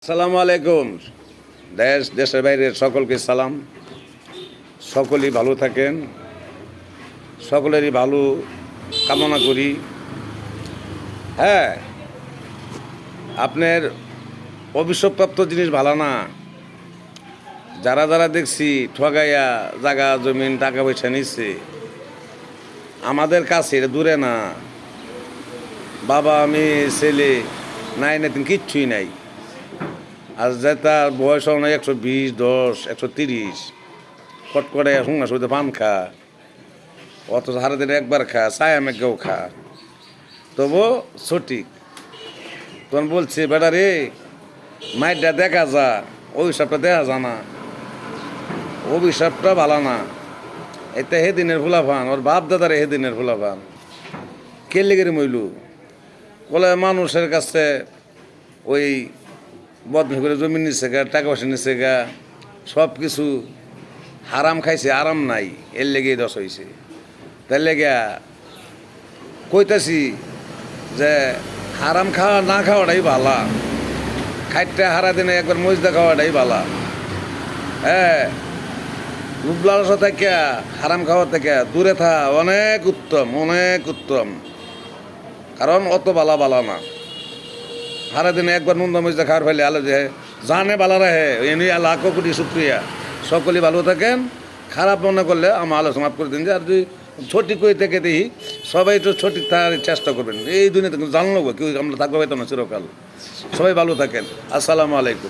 আসসালামু আলাইকুম। দেশের বাইরের সকলকে সালাম। সকলেই ভালো থাকেন, সকলেরই ভালো কামনা করি। হ্যাঁ, আপনার অভিশপ্রাপ্ত জিনিস ভালো না। যারা যারা দেখছি ঠগাইয়া জায়গা জমিন টাকা পয়সা নিচ্ছে, আমাদের কাছে এটা দূরে না। বাবা আমি ছেলে নাই না, কিচ্ছুই নাই। আর যে তার বয়স নাই 120, 10, 130, কট করে হুঙ্গা শুধু পান খা, অথচ সারাদিন একবার খা, চায় আমি কেউ খা, তবু সঠিক। তখন বলছে বেটা রে, মাইটটা দেখা যা, অভিশাপটা দেখা যা না, অভিশাপটা ভালো না। এটা হেদিনের ফুলাফান, ওর বাপ দাদারে হেদিনের ফুলাফান। কে লেগে মইলু বলে মানুষের কাছে ওই বদমি করে জমি নিচ্ছে গা, টাকা পয়সা নিচ্ছে গা, সব কিছু হারাম খাইছে, আরাম নাই, এর লেগেই দশ হয়েছে। তাই লেগে কইতাছি যে হারাম খাওয়া না খাওয়াটাই ভালা, খাইতে হারা দিনে একবার মজদা খাওয়াটাই ভালা। হ্যাঁ, রূপলালসা থেকে হারাম খাওয়া থেকে দূরে থাকা অনেক উত্তম, অনেক উত্তম। কারণ অত বালা বালা না। সারাদিনে একবার নুন মজদা খাওয়ার ফেলে আলো যে জানে বালা রাহে, এনে লাখো কোটি শুক্রিয়া। সকলেই ভালো থাকেন। খারাপ মনে করলে আমার আলোচনা মাফ করে দিন। যে আর যদি সঠিক হয়ে থেকে দেখি, সবাই একটু সঠিক থাকার চেষ্টা করবেন। এই দুনিয়াতে জানলো কেউ আমরা থাকবো হয়তো না চিরকাল। সবাই ভালো থাকেন। আসসালামু আলাইকুম।